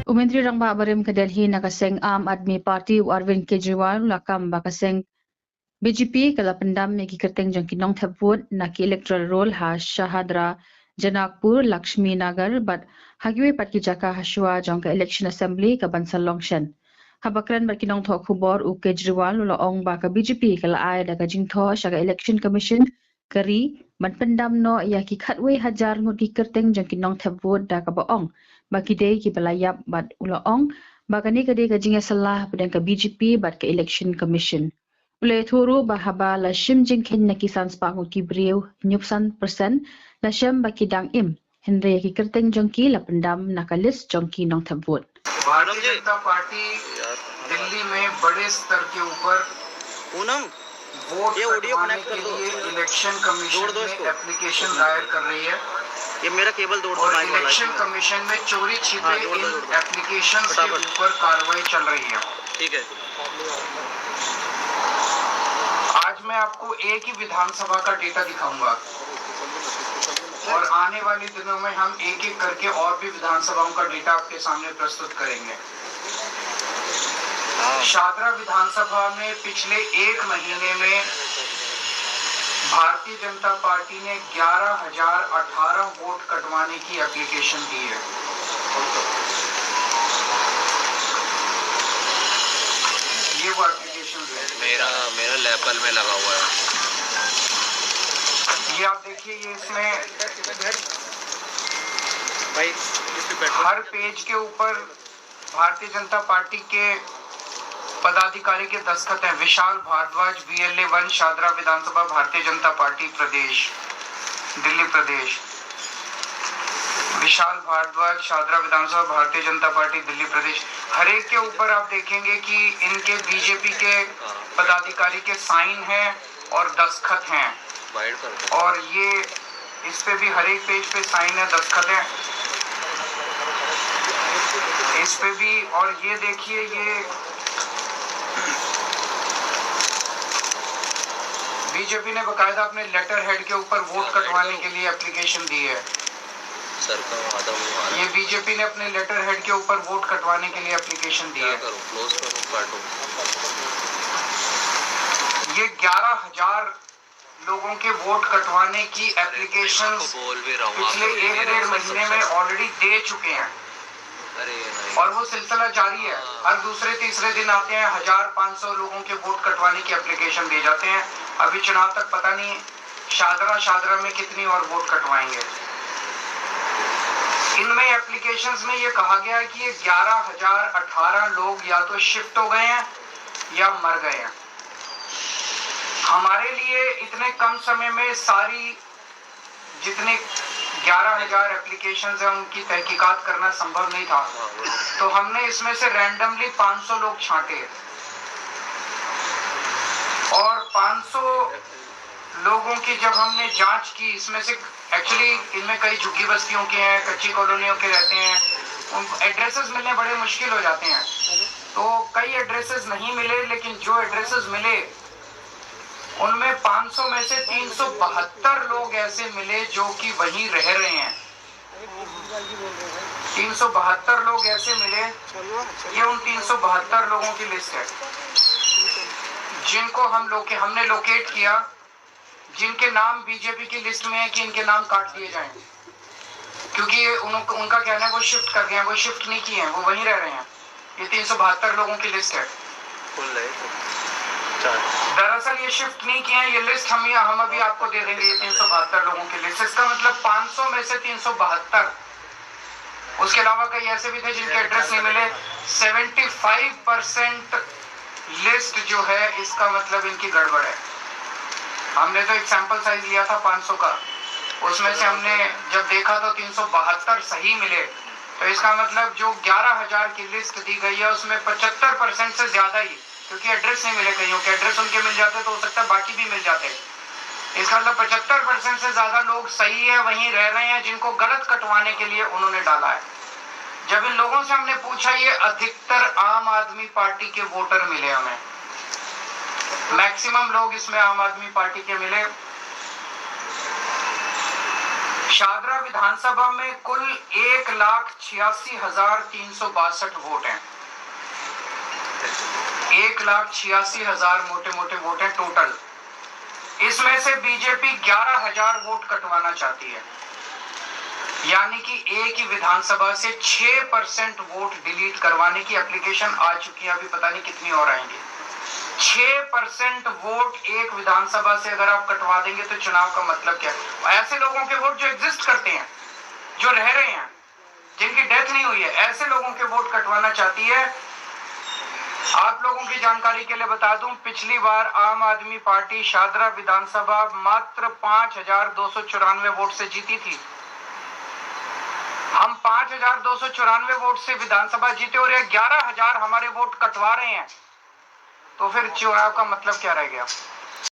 Umentri rang ba barim ke Delhi nakaseng Aam Aadmi Party u Arvind Kejriwal lakam bakaseng BJP kala pendam megi kerteng jang kinong thaput naki electoral roll ha Shahadra Janakpur Lakshmi Nagar but hagiwe patki jaka hashwa jang ka election assembly ka Bansal Longshan habakran bar kinong tho khubor u Kejriwal ula ong ba ka BJP kala ai da ka jingtho shaga election commission kari man pendam no ya ki khatwe hajar ngut ki kerteng jang kinong thaput da ka baong baki day ki balayap bat ula ong bakani kade ka jinga salah pedang ka BJP bat ka election commission Ule thuru bahaba la shim jingkin na kisan spangut ki briu nyupsan persen la shim baki dang im Henry ki kerteng jongki la pendam nakalis jongki nong thabut Bharatiya Janata party Delhi में बड़े स्तर के ऊपर vote कटवाने के लिए election commission में application दायर कर रही है। ये मेरा केबल दो और इलेक्शन कमीशन में चोरी छिपे इन एप्लीकेशन के ऊपर कार्रवाई चल रही है। ठीक है। आज मैं आपको एक ही विधानसभा का डेटा दिखाऊंगा और आने वाले दिनों में हम एक एक करके और भी विधानसभाओं का डेटा आपके सामने प्रस्तुत करेंगे। शादरा विधानसभा में पिछले एक महीने में भारतीय जनता पार्टी ने 11,018 वोट कटवाने की एप्लीकेशन दी है। ये वो एप्लीकेशन है। मेरा लेपल में लगा हुआ है। ये आप देखिए, ये इसमें हर पेज के ऊपर भारतीय जनता पार्टी के पदाधिकारी के दस्तखत हैं। विशाल भारद्वाज VLA 1 शादरा विधानसभा भारतीय जनता पार्टी प्रदेश दिल्ली प्रदेश। विशाल भारद्वाज शादरा विधानसभा भारतीय जनता पार्टी दिल्ली प्रदेश। हर एक के ऊपर आप देखेंगे कि इनके बीजेपी के पदाधिकारी के साइन हैं और दस्तखत हैं। और ये इस पे भी हर एक पेज पे साइन है, दस्तखत है इस पे भी। और ये देखिए, ये बीजेपी ने बकायदा अपने लेटर हेड के ऊपर वोट कटवाने के लिए एप्लीकेशन दी है। ये बीजेपी ने अपने लेटर हेड के ऊपर वोट कटवाने के लिए एप्लीकेशन दी है। ये 11,000 लोगों के वोट कटवाने की एप्लीकेशन पिछले 1-1.5 महीने में ऑलरेडी दे चुके हैं और वो सिलसिला जारी है। हर दूसरे तीसरे दिन आते हैं, 1,500 लोगों के वोट कटवाने की एप्लीकेशन दे जाते हैं। अभी चुनाव तक पता नहीं शादरा में कितनी और वोट कटवाएंगे। इनमें एप्लीकेशंस में ये कहा गया है कि ये 11,018 लोग या तो शिफ्ट हो गए हैं या मर गए हैं। हमारे लिए इतने कम समय में सारी जितने 11,000 एप्लीकेशंस हैं उनकी तहकीकात करना संभव नहीं था, तो हमने इसमें से रैंडमली 500 लोग छांटे और 500 लोगों की जब हमने जांच की, इसमें से एक्चुअली इनमें कई झुग्गी बस्तियों के हैं, कच्ची कॉलोनियों के रहते हैं, उन एड्रेसेस मिलने बड़े मुश्किल हो जाते हैं। तो कई एड्रेसेस नहीं मिले, लेकिन जो एड्रेसेस मिले उनमें 500 में से 372 लोग ऐसे मिले जो कि वहीं रह रहे हैं। 372 लोग ऐसे मिले, ये उन 372 लोगों की लिस्ट है जिनको हमने लोकेट किया, जिनके नाम बीजेपी की लिस्ट में है कि इनके नाम काट दिए जाएं, क्योंकि उनका कहना है वो शिफ्ट कर गए हैं। वो शिफ्ट नहीं किए हैं, वो वहीं रह रहे हैं। ये 372 लोगों की लिस्ट है। दरअसल ये शिफ्ट नहीं किए हैं। ये लिस्ट हम अभी आपको दे देंगे, ये 372 लोगों की लिस्ट। इसका मतलब 500 में से 372, उसके अलावा कई ऐसे भी थे जिनके एड्रेस नहीं मिले। 75% लिस्ट जो है, इसका मतलब इनकी गड़बड़ है। हमने तो एक सैंपल साइज लिया था 500 का, उसमें से हमने जब देखा तो 372 सही मिले। तो इसका मतलब जो 11,000 की लिस्ट दी गई है उसमें 75% से ज्यादा ही, क्योंकि एड्रेस नहीं मिले, कईयों के एड्रेस उनके मिल जाते तो हो सकता है बाकी भी मिल जाते। इसका मतलब 75% से ज्यादा लोग सही है, वहीं रह रहे हैं, जिनको गलत कटवाने के लिए उन्होंने डाला है। जब इन लोगों से हमने पूछा, ये अधिकतर आम आदमी पार्टी के वोटर मिले हमें, मैक्सिमम लोग इसमें आम आदमी पार्टी के मिले। शाहदरा विधानसभा में कुल 1,86,362 वोट हैं। 1,86,000 मोटे मोटे वोट हैं टोटल। इसमें से बीजेपी 11,000 वोट कटवाना चाहती है, यानी कि एक ही विधानसभा से 6% वोट डिलीट करवाने की एप्लीकेशन आ चुकी है। अभी पता नहीं कितनी और आएंगी। 6% वोट एक विधानसभा से अगर आप कटवा देंगे तो चुनाव का मतलब क्या है? ऐसे लोगों के वोट जो एग्जिस्ट करते हैं, जो रह रहे हैं, जिनकी डेथ नहीं हुई है, ऐसे लोगों के वोट कटवाना चाहती है। आप लोगों की जानकारी के लिए बता दूं, पिछली बार आम आदमी पार्टी शाहदरा विधानसभा मात्र 5,294 वोट से जीती थी। हम 5,294 वोट से विधानसभा जीते और 11,000 हमारे वोट कटवा रहे हैं, तो फिर चुनाव का मतलब क्या रह गया?